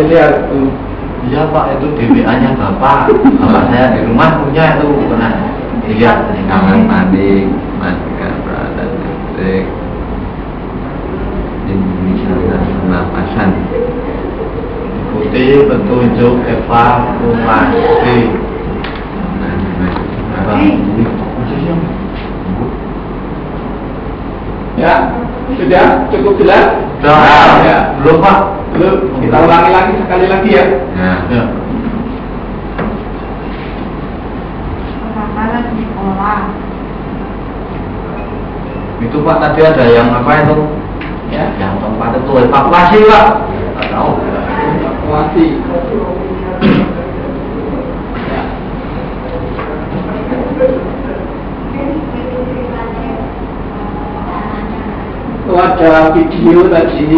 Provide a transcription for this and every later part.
lihat tuh. Iya Pak, itu DBA-nya Bapak saya di rumah punya itu pernah. Iya, kamar mandi, matikan peralatan listrik, misalnya pernapasan. ikuti petunjuk evakuasi. Ya, sudah cukup jelas? Sudah. Ya. Belum Pak. Belum. Kita ulangi lagi sekali lagi ya. Ya. Kebakaran di sekolah. Itu Pak tadi ada yang apa itu? Ya. Yang tempat itu evakuasi Pak. Nggak tahu. Evakuasi. Ya. Itu ada video tadi.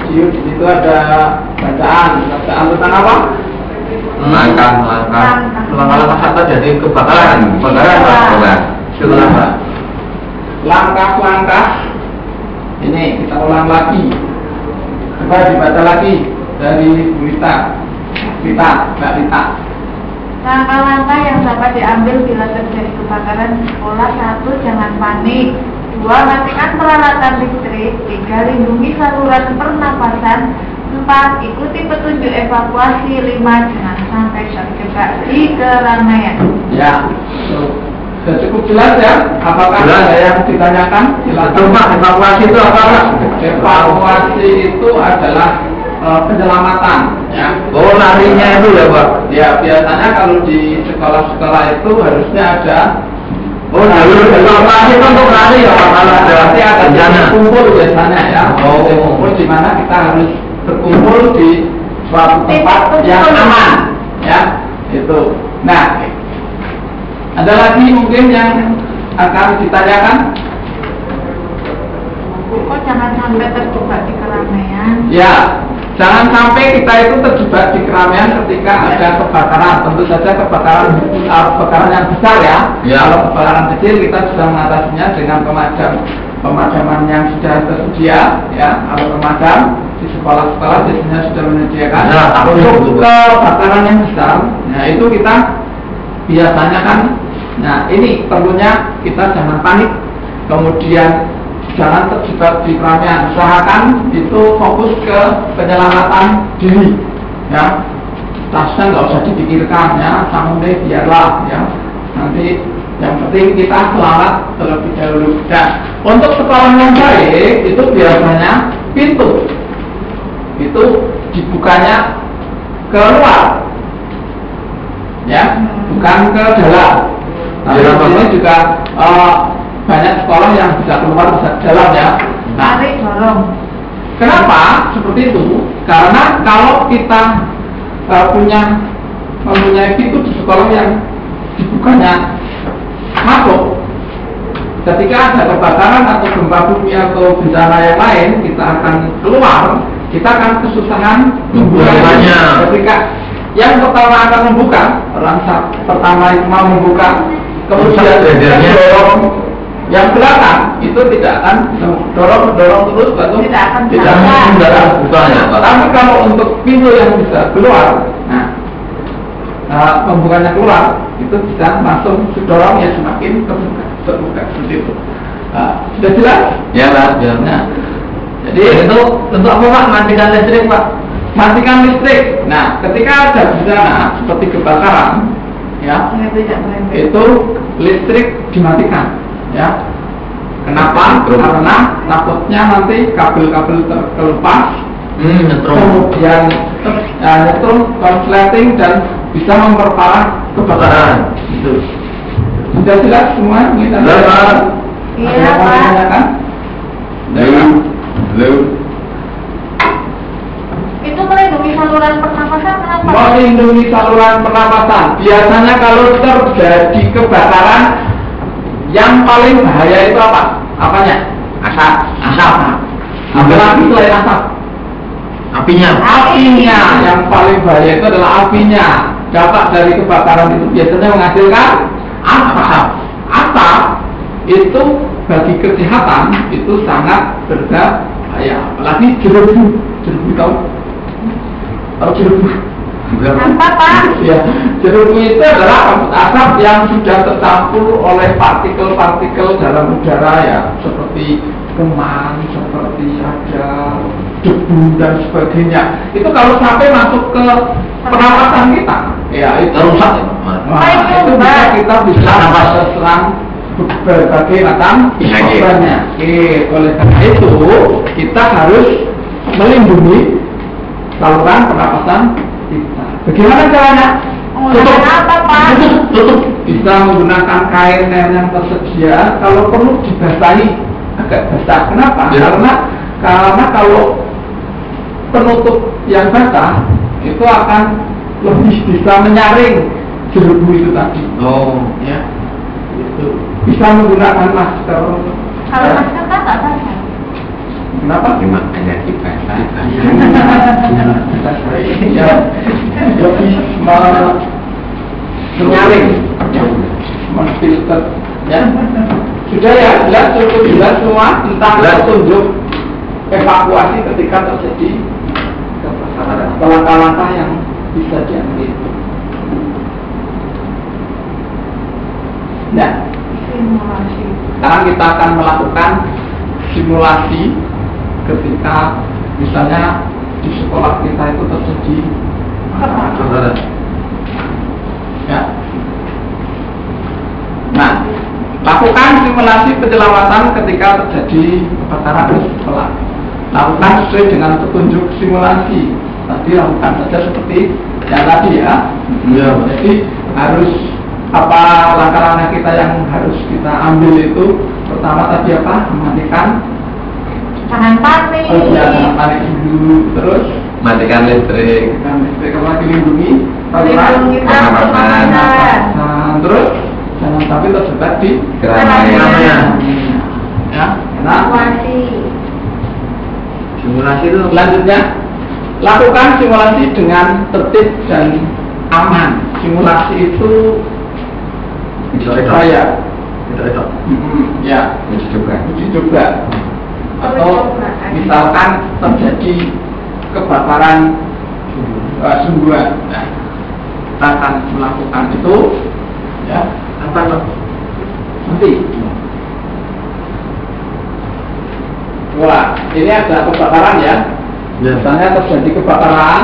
Video di situ ada bacaan tentang apa? Langkah-langkah kata jadi kebakaran Pak. Setelah Pak. Langkah-langkah ini kita ulang lagi. Coba dibaca lagi dari Mbak Rita. Langkah-langkah yang dapat diambil bila terjadi kebakaran di sekolah: 1. Jangan panik. 2. Matikan peralatan listrik. 3. Lindungi saluran pernapasan. 4. Ikuti petunjuk evakuasi. 5. Jangan sampai terjebak di keramaian. Ya, sudah cukup jelas ya? Apakah Jelas. ada yang ditanyakan? Betul Pak, evakuasi itu apa Pak? Evakuasi itu adalah penyelamatan. Ya. Oh larinya itu ya Pak? Ya, biasanya kalau di sekolah-sekolah itu harusnya ada. Oh jalur evakuasi itu untuk lari ya Pak? Kalau ada Berarti ada bencana. kumpul biasanya ya. Oh. Kumpul di mana kita harus berkumpul di suatu tempat yang aman. Ya, itu. Nah, ada lagi mungkin yang akan ditanyakan? Kok jangan sampai terjebak di keramaian? Ya, jangan sampai kita itu terjebak di keramaian ketika ada kebakaran. Tentu saja kebakaran yang besar ya. Ya. Kalau kebakaran kecil kita sudah mengatasinya dengan pemadaman yang sudah tersedia. Ya, kalau pemadam di sekolah-sekolah biasanya sudah menyediakan. Ya, Untuk kebakaran yang besar, nah itu kita biasanya kan. Nah, ini perlunya kita jangan panik. Kemudian jangan terjebak di keramaian. Usahakan itu fokus ke penyelamatan diri. Ya, tasnya nggak usah dipikirkan ya, sampai biarlah ya. Nanti yang penting kita selamat terlebih dahulu. Dan untuk sekolah yang baik itu biasanya pintu itu dibukanya keluar, ya, bukan ke dalam. Tapi ini juga banyak sekolah yang bisa keluar bisa ke dalam ya. Nah, Tarik dorong. kenapa seperti itu? Karena kalau kita mempunyai pintu di sekolah yang dibukanya masuk, ketika ada kebakaran atau gempa bumi atau bencana yang lain, kita akan keluar, kita akan kesusahan membukanya. Ketika yang pertama akan membuka, orang pertama itu mau membuka, kemudian dorong yang belakang itu tidak akan dorong terus atau Tidak akan bukanya. Tapi kalau untuk pintu yang bisa keluar, pembukanya keluar itu bisa langsung dorong yang semakin terbuka seperti itu. Sudah jelas? Ya Pak. Ya. Nah, Jadi itu untuk apa Pak? Matikan listrik Pak? matikan listrik. Nah, ketika ada bencana seperti kebakaran, ya, itu listrik dimatikan, ya. Kenapa? Karena takutnya nanti kabel-kabel terlepas, kemudian nyetrum, konsleting dan bisa memperparah kebakaran. Itu sudah jelas semua? Iya Pak. Itu melindungi saluran pernapasan kenapa? Melindungi saluran pernapasan. Biasanya kalau terjadi kebakaran, yang paling bahaya itu apa? Apanya? Asap. Apalagi selain asap? Apinya. Apinya. Yang paling bahaya itu adalah apinya. Dampak dari kebakaran itu biasanya menghasilkan asap. Asap itu bagi kesehatan itu sangat berbahaya. Apalagi jeruji. Jerubu tahu? Tahu jerubu? Apa Pak? Ya, jerubu itu adalah kabut asap yang sudah tercampur oleh partikel-partikel dalam udara ya, seperti kuman, seperti ada debu dan sebagainya. Itu kalau sampai masuk ke pernapasan kita, ya itu Rusak ya, Nah, itu kita bisa serang berbagai macam penyakit. Oleh karena itu kita harus melindungi saluran pernapasan kita. Bagaimana caranya? Menggunakan apa Pak? Tutup. Bisa menggunakan kain yang tersedia. Kalau perlu dibasahi agak basah. Kenapa? Ya. Karena kalau penutup yang basah itu akan lebih bisa menyaring jerubu itu tadi. Oh, Ya, itu bisa menggunakan masker. Kalau masker kan tak basah. Kenapa? Cuma hanya dibantah. Ya, lebih menyaring, ya, menfilter. Ya, sudah ya, jelas semua tentang petunjuk evakuasi ketika terjadi langkah-langkah yang bisa diambil. Nah, Simulasi. sekarang kita akan melakukan simulasi ketika misalnya di sekolah kita itu terjadi saudara. ya. Nah, lakukan simulasi penyelamatan ketika terjadi kebakaran di sekolah. Lakukan sesuai dengan petunjuk simulasi. Tadi lakukan saja seperti yang tadi ya. Ya. Jadi harus apa langkah-langkah kita yang harus kita ambil itu pertama tadi apa? Mematikan Jangan panik. jangan panik dulu, terus Matikan listrik. dengan listrik lagi lindungi Lindungi pernapasan. Nah, terus jangan sampai terjebak di Keramaian. ya. Nah, Simulasi. Simulasi itu selanjutnya lakukan simulasi dengan tertib dan aman. Simulasi itu saya ya Uji coba. uji coba atau misalkan terjadi kebakaran sungguhan. Nah, kita akan melakukan itu ya. apa Pak? Nanti. Wah, ini ada kebakaran ya. Misalnya terjadi kebakaran,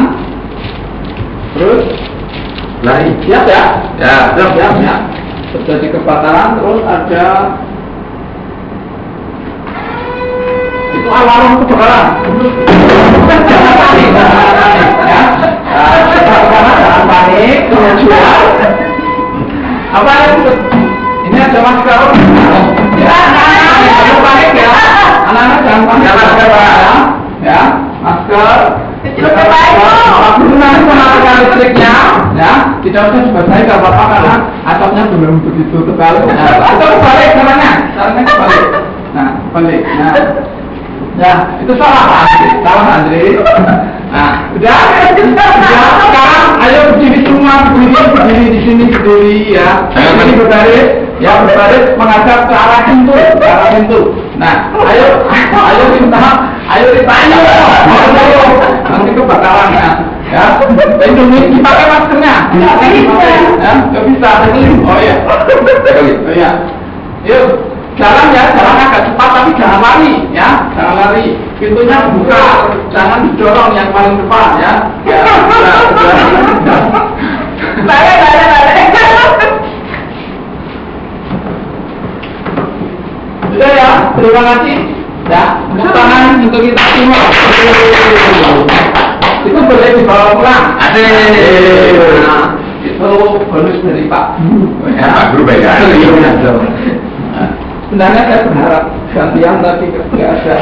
terus Lari. siap ya? Ya. Siap ya. Terjadi kebakaran, terus ada itu alarm kebakaran. Jangan panik, jangan panik ya. Kebakaran jangan panik, kemudian apa yang ini ada masker. Ya, jangan panik ya. Anak-anak jangan panik. Ya, masker. Gunakan penalaran listriknya, ya. Tidak usah dibasahi kalau bapak karena asapnya belum begitu tebal. Atau balik caranya balik. Nah, balik. Nah, ya itu salah Andri. Nah, udah. Sekarang ayo berdiri semua, berdiri di sini berdiri ya. Ini berbaris, ya berbaris menghadap ke arah pintu, Nah, ayo ditanya. Ayo, nanti kebakaran ya. Lindungi dipakai maskernya. Ya, nggak bisa. Oh iya. Oh iya. Yuk, jalan ya, jalan agak cepat tapi jangan lari ya, jangan lari. Pintunya buka, jangan didorong yang paling depan ya. Ya, Balik. sudah ya, terima kasih. Ya, tepuk tangan untuk kita semua. Itu boleh dibawa pulang. Nah, itu bonus dari Pak Guru. Ya, Pak Guru baik sekali. Sebenarnya saya berharap gantian tapi nggak ada.